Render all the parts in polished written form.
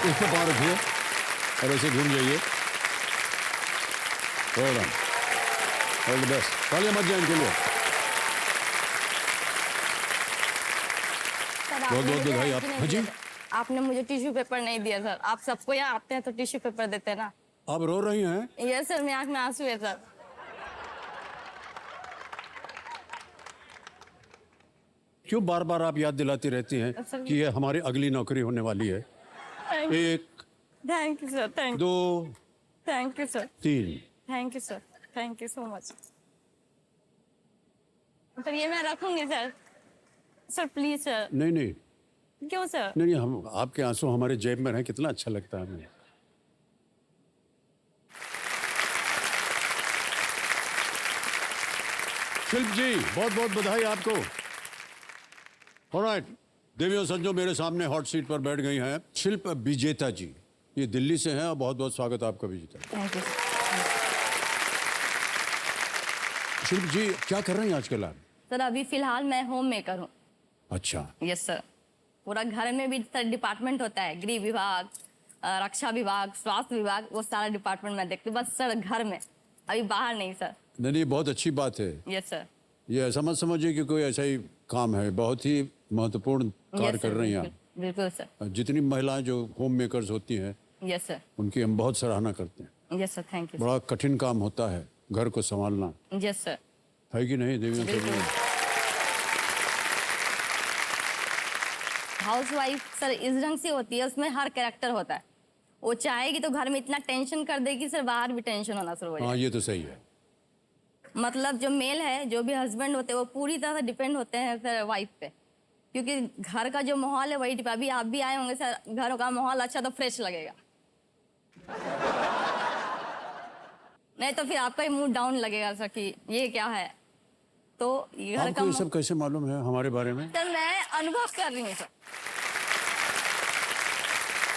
इस पे पाँव रखिए और ऐसे घूम जाइए। Well done, all the best. तालियां मत जाए इनके लिए। बहुत बहुत बधाई आप। हाँ जी, आपने मुझे टिश्यू पेपर नहीं दिया सर। आप सबको यहाँ आते हैं तो टिश्यू पेपर देते हैं ना। आप रो रही हैं? यस सर, मेरी आँख में आंसू है सर। क्यों बार बार आप याद दिलाती रहती हैं कि ये हमारी अगली नौकरी होने वाली है? एक, थैंक यू सर, थैंक दो, यू सर, तीन। Thank you sir, thank you so much sir. ये मैं रखूंगी सर। Sir please sir. नहीं नहीं क्यों सर? नहीं, हम आपके आंसू हमारे जेब में रहे, कितना अच्छा लगता है हमें। शिल्प जी, बहुत बहुत बधाई आपको। ऑलराइट, देवी और संजो मेरे सामने हॉट सीट पर बैठ गई हैं। शिल्प विजेता जी, ये दिल्ली से हैं और बहुत बहुत स्वागत है आपका विजेता। थैंक यू शिल्प जी, क्या कर रही हैं आजकल आप? सर। अभी फिलहाल मैं होम मेकर हूँ। अच्छा, यस सर। पूरा घर में भी सर डिपार्टमेंट होता है, गृह विभाग, रक्षा विभाग, स्वास्थ्य विभाग, वो सारा डिपार्टमेंट मैं देखती हूँ। बस सर घर में, अभी बाहर नहीं सर। नहीं, बहुत अच्छी बात है। Yes sir. ये ऐसा मत समझिए कि कोई ऐसा ही काम है, बहुत ही महत्वपूर्ण कार्य कर रही हैं आप। बिल्कुल सर। जितनी महिलाएं जो होम मेकर्स होती हैं, यस सर। उनकी हम बहुत सराहना करते हैं। Yes sir, thank you. बड़ा कठिन काम होता है घर को संभालना, यस सर। है कि नहीं देवी? हाउस वाइफ सर इस ढंग से होती है, उसमें हर कैरेक्टर होता है। वो चाहेगी तो घर में इतना टेंशन कर देगी सर, बाहर भी टेंशन होना शुरू हो जाएगा। हाँ, ये तो सही है। मतलब जो मेल है, जो भी हस्बैंड होते हैं, वो पूरी तरह से डिपेंड होते हैं सर वाइफ पे, क्योंकि घर का जो माहौल है वही। अभी आप भी आए होंगे सर, घर का माहौल अच्छा तो फ्रेश लगेगा, नहीं तो फिर आपका ही मूड डाउन लगेगा सर कि ये क्या है। तो घर का आपको ये सब कैसे मालूम है हमारे बारे में? सर मैं अनुभव कर रही हूँ सर।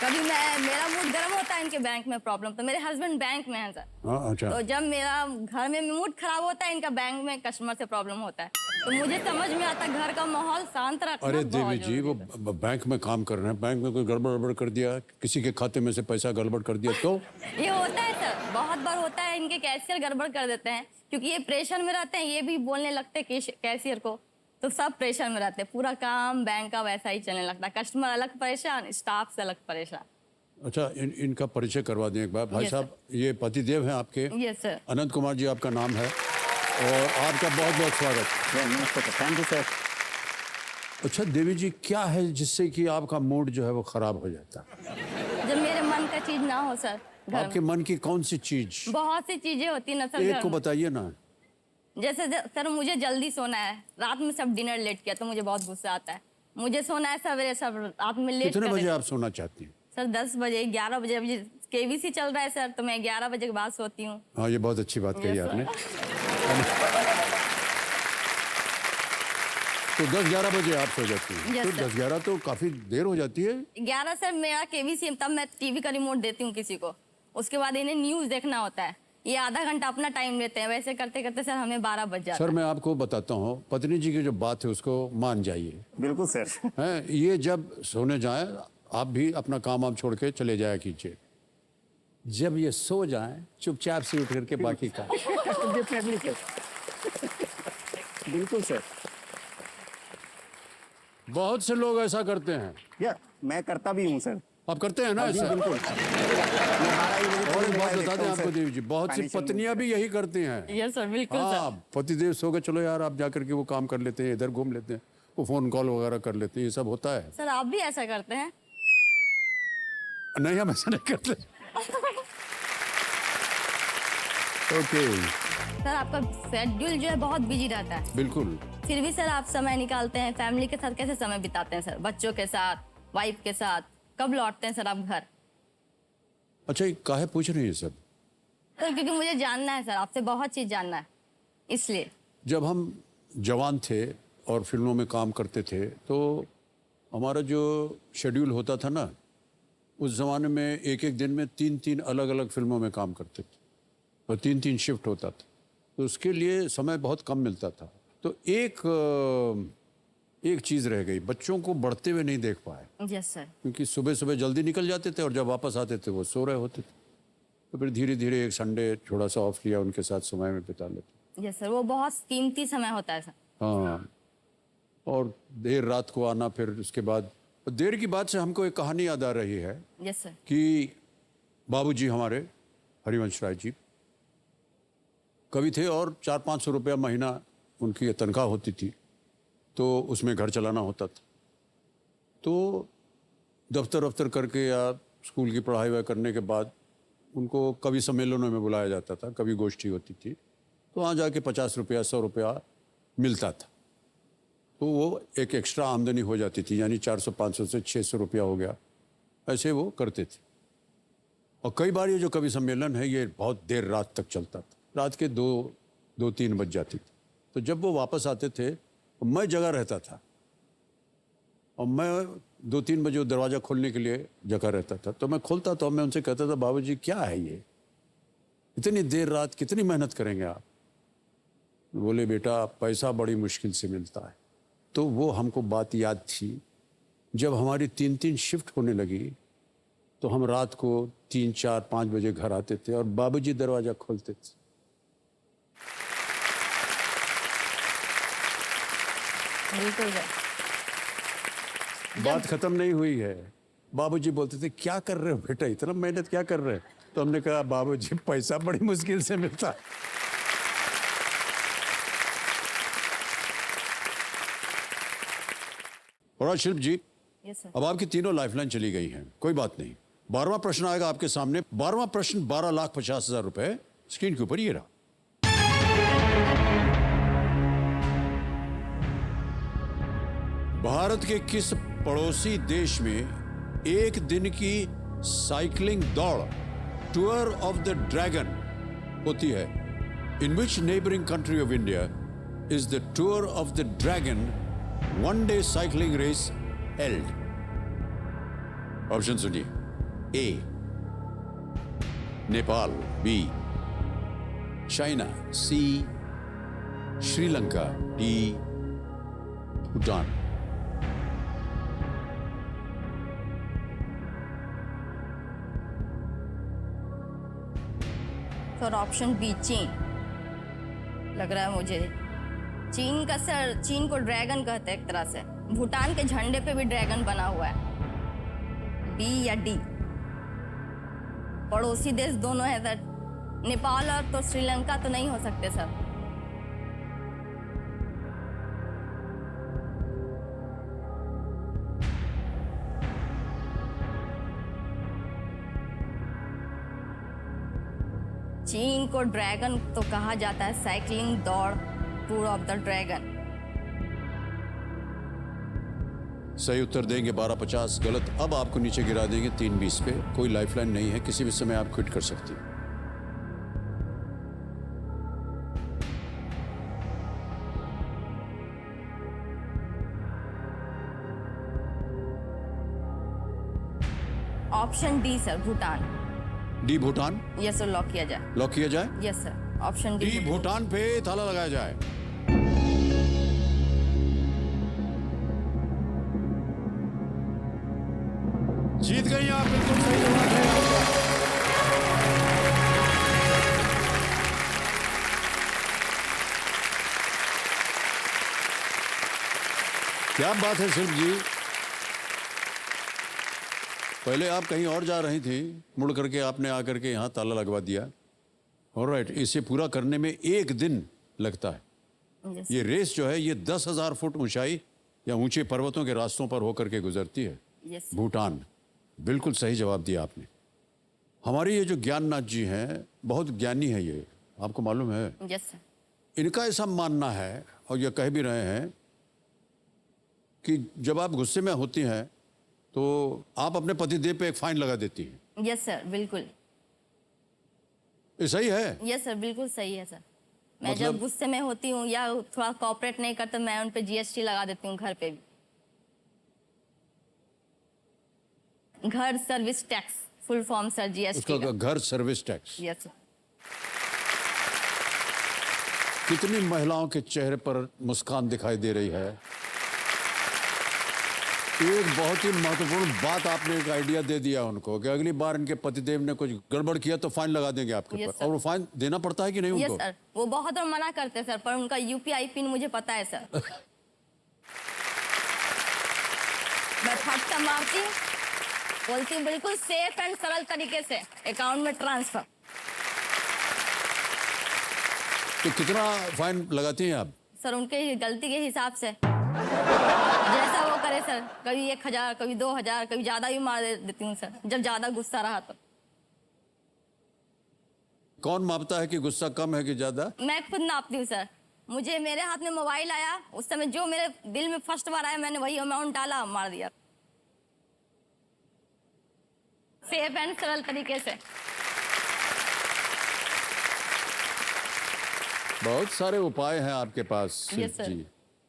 कभी मेरा मूड गर्म होता है, इनके बैंक में प्रॉब्लम, तो मेरे हस्बैंड बैंक में है सर। हाँ, अच्छा। तो जब मेरा घर में मूड खराब होता है, इनका बैंक में कस्टमर से प्रॉब्लम होता है, तो मुझे समझ में आता है घर का माहौल शांत रखना। अरे बहुत देवी जी, वो जरूरी है। बैंक में काम कर रहे हैं, बैंक में कोई गड़बड़ कर दिया, किसी के खाते में से पैसा गड़बड़ कर दिया तो? ये होता है सर, बहुत बार होता है। इनके कैशियर गड़बड़ कर देते हैं, क्योंकि ये प्रेशर में रहते हैं, ये भी बोलने लगते हैं कैशियर को, तो सब प्रेशर में रहते हैं। पूरा काम बैंक का वैसा ही चलने लगता है, कस्टमर अलग परेशान, स्टाफ से अलग परेशान। अच्छा, इनका परिचय करवा दें एक बार। भाई Yes, साहब, ये पतिदेव हैं आपके। Yes sir. अनंत कुमार जी आपका नाम है और आपका बहुत बहुत स्वागत। नमस्ते सर, थैंक यू सर। अच्छा देवी जी, क्या है जिससे कि आपका मूड जो है वो खराब हो जाता है? जब मेरे मन का चीज ना हो सर घर आपके में। मन की कौन सी चीज? बहुत सी चीजें होती ना सर एक घर को में। बताइए ना। जैसे सर मुझे जल्दी सोना है, रात में सब डिनर लेट किया तो मुझे बहुत गुस्सा आता है। मुझे सोना है सवेरे, सब रात में लेट कितने कर बजे आप सोना चाहती हैं? सर 10 बजे, 11 बजे। अभी केबीसी चल रहा है सर, तो मैं 11 बजे के बाद सोती हूँ। हाँ, ये बहुत अच्छी बात कही Yes, आपने। तो 10-11 बजे आप सो जाती हैं? Yes, तो sir. 10-11 तो काफी देर हो जाती है। 11 सर मेरा केबीसी, तब मैं टीवी का रिमोट देती हूँ किसी को, उसके बाद इन्हें न्यूज देखना होता है। ये आधा घंटा अपना टाइम लेते हैं, वैसे करते करते सर हमें 12 बज जाता सर है। मैं आपको बताता हूँ, पत्नी जी की जो बात है उसको मान जाइए। बिल्कुल सर। हैं, ये जब सोने जाए आप भी अपना काम आप छोड़ के चले जाया कीजिए। जब ये सो जाएं चुपचाप से उठ करके बाकी का। डेफिनेटली सर, बिल्कुल सर। बहुत से लोग ऐसा करते हैं। या मैं करता भी हूँ सर। आप करते हैं ना जी ऐसा? बिल्कुल। मैं 12 ही बजे और एक बात मोबाइल बता देखता दें हूँ आपको सर। देवी जी, बहुत सी Financial पत्नियां भी यही करती हैं। यस सर, बिल्कुल सर। हाँ, पतिदेव सो गए, चलो यार आप जाकर के वो काम कर लेते हैं, इधर घूम लेते हैं, वो फोन कॉल वगैरह कर लेते हैं, ये सब होता है। सर आप भी ऐसा करते हैं? नहीं, हम ऐसा नहीं करते। ओके, सर आपका शेड्यूल जो है बहुत बिजी रहता है, बिल्कुल। फिर भी सर आप समय निकालते हैं। फैमिली के साथ कैसे समय बिताते हैं सर? बच्चों के साथ, वाइफ के साथ? कब लौटते हैं सर आप घर? अच्छा, ये काहे पूछ रही है सब? सर क्योंकि मुझे जानना है सर, आपसे बहुत चीज जानना है, इसलिए। जब हम जवान थे और फिल्मों में काम करते थे तो हमारा जो शेड्यूल होता था ना, उस जमाने में एक एक दिन में 3-3 अलग अलग फिल्मों में काम करते थे और 3-3 शिफ्ट होता था, तो उसके लिए समय बहुत कम मिलता था। तो एक एक चीज़ रह गई, बच्चों को बढ़ते हुए नहीं देख पाए, यस सर। क्योंकि सुबह सुबह जल्दी निकल जाते थे और जब वापस आते थे वो सो रहे होते थे। तो फिर धीरे धीरे एक संडे थोड़ा सा ऑफ लिया, उनके साथ समय में बिता लेते। यस सर, वो बहुत कीमती समय होता है सर। हाँ, और देर रात को आना, फिर उसके बाद देर की बात से हमको एक कहानी याद आ रही है यस सर। कि बाबूजी हमारे हरिवंश राय जी कवि थे और 400-500 रुपया महीना उनकी तनख्वाह होती थी, तो उसमें घर चलाना होता था। तो दफ्तर वफ्तर करके या स्कूल की पढ़ाई वढ़ाई करने के बाद उनको कवि सम्मेलनों में बुलाया जाता था, कवि गोष्ठी होती थी, तो वहाँ जाके 50 रुपया 100 रुपया मिलता था। तो वो एक एक्स्ट्रा आमदनी हो जाती थी, यानी 400-500 से 600 रुपया हो गया, ऐसे वो करते थे। और कई बार ये जो कवि सम्मेलन है ये बहुत देर रात तक चलता था, रात के 2-3 बज जाती थी। तो जब वो वापस आते थे तो मैं जगह रहता था और मैं 2-3 बजे वो दरवाज़ा खोलने के लिए जगह रहता था, तो मैं खोलता था और मैं उनसे कहता था, बाबूजी क्या है ये, इतनी देर रात कितनी मेहनत करेंगे आप? बोले, बेटा पैसा बड़ी मुश्किल से मिलता है। तो वो हमको बात याद थी, जब हमारी 3-3 शिफ्ट होने लगी तो हम रात को 3-4-5 बजे घर आते थे और बाबूजी दरवाज़ा खोलते थे। बिल्कुल सर। बात खत्म नहीं हुई है। बाबूजी बोलते थे, क्या कर रहे हो बेटा, इतना मेहनत क्या कर रहे हो? तो हमने कहा, बाबूजी पैसा बड़ी मुश्किल से मिलता है। और शिल्प जी, यस सर। अब आपकी तीनों लाइफलाइन चली गई हैं, कोई बात नहीं। 12वां प्रश्न आएगा आपके सामने। 12वां प्रश्न 12,50,000 रुपए स्क्रीन के ऊपर ये रहा। भारत के किस पड़ोसी देश में एक दिन की साइकिलिंग दौड़, टूर ऑफ द ड्रैगन होती है? In which neighbouring country of India is the tour of the dragon one day cycling race held? Option सुनिए। A Nepal, B China, C Sri Lanka, D Bhutan. Sir option B चीन लग रहा है मुझे। चीन का सर, चीन को ड्रैगन कहते हैं एक तरह से, भूटान के झंडे पे भी ड्रैगन बना हुआ है। बी या डी? पड़ोसी देश दोनों है सर, नेपाल और तो श्रीलंका तो नहीं हो सकते सर। चीन को ड्रैगन तो कहा जाता है, साइकिलिंग दौड़, टूर ऑफ द ड्रैगन। सही उत्तर देंगे 12,50, गलत। अब आपको नीचे गिरा देंगे 3,20 पे। कोई लाइफलाइन नहीं है, किसी भी समय आप क्विट कर सकती हैं। Option D sir, Bhutan. D Bhutan? Yes sir, lock किया जाए। लॉक किया जाए? Yes sir, option D D. Bhutan पे ताला लगाया जाए। जीत गई आप, बिल्कुल सही जवाब है आपका। क्या बात है शिल्प जी, पहले आप कहीं और जा रही थी, मुड़ करके आपने आकर के यहाँ ताला लगवा दिया। ऑलराइट, इसे पूरा करने में 1 दिन लगता है। Yes. ये रेस जो है ये 10,000 फुट ऊंचाई या ऊंचे पर्वतों के रास्तों पर होकर के गुजरती है। Yes. भूटान, बिल्कुल सही जवाब दिया आपने। हमारे ये जो ज्ञाननाथ जी हैं, बहुत ज्ञानी है ये, आपको मालूम है? Yes sir. इनका ऐसा मानना है, और ये कह भी रहे हैं, कि जब आप गुस्से में होती हैं तो आप अपने पतिदेव पे एक फाइन लगा देती हैं। यस सर, बिल्कुल। ये सही है? यस सर, बिल्कुल सही है सर। मैं मतलब- जब गुस्से में होती हूँ या थोड़ा कॉपरेट नहीं करते, मैं उन पे जीएसटी लगा देती हूँ, घर पे भी। घर service tax, full form sir GST उसका का। घर सर्विस टैक्स। Yes sir. कितनी महिलाओं के चेहरे पर मुस्कान दिखाई दे रही है। एक बहुत ही महत्वपूर्ण बात आपने एक आइडिया दे दिया उनको कि अगली बार इनके पतिदेव ने कुछ गड़बड़ किया तो फाइन लगा देंगे आपके Yes, ऊपर। sir. और वो फाइन देना पड़ता है कि नहीं यस उनको? सर, वो बहुत और मना करते हैं सर, पर उनका यूपीआई पिन मुझे पता है सर। मैं फटका मारती हूँ, बोलती हूँ बिल्कुल सेफ एंड सरल तरीके से अकाउंट में ट्रांसफर। तो कितना फाइन लगाती हैं आप? सर उनके गलती के हिसाब से जैसा वो करे सर, कभी 1000, कभी 2000, कभी ज्यादा भी मार देती हूँ सर, जब ज्यादा गुस्सा रहा तो। कौन मापता है कि गुस्सा कम है कि ज्यादा? मैं खुद नापती हूँ सर। मुझे मेरे हाथ में मोबाइल आया, उस समय जो मेरे दिल में फर्स्ट बार आया मैंने वही अमाउंट डाला, मार दिया सेफ एंड सरल तरीके से। बहुत सारे उपाय हैं आपके पास Yes, sir. जी,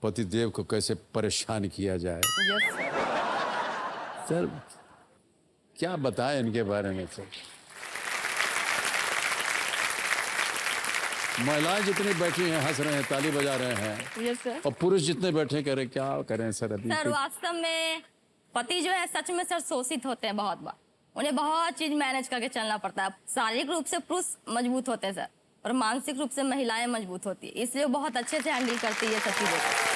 पतिदेव को कैसे परेशान किया जाए। Yes sir. सर क्या बताएं इनके बारे में सर? महिलाएं जितनी बैठी हैं हंस रहे हैं, ताली बजा रहे हैं, यस सर। और पुरुष जितने बैठे कह रहे क्या करें सर अभी सर वास्तव में पति जो है सच में सर शोषित होते हैं बहुत बार, उन्हें बहुत चीज मैनेज करके चलना पड़ता है। शारीरिक रूप से पुरुष मजबूत होते हैं सर, और मानसिक रूप से महिलाएं मजबूत होती है, इसलिए वो बहुत अच्छे से हैंडल करती है सब चीजों को।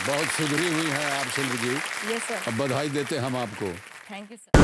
बहुत सुधरी हुई हैं आप शिल्पी जी, यस सर। अब बधाई देते हम आपको। Thank you sir.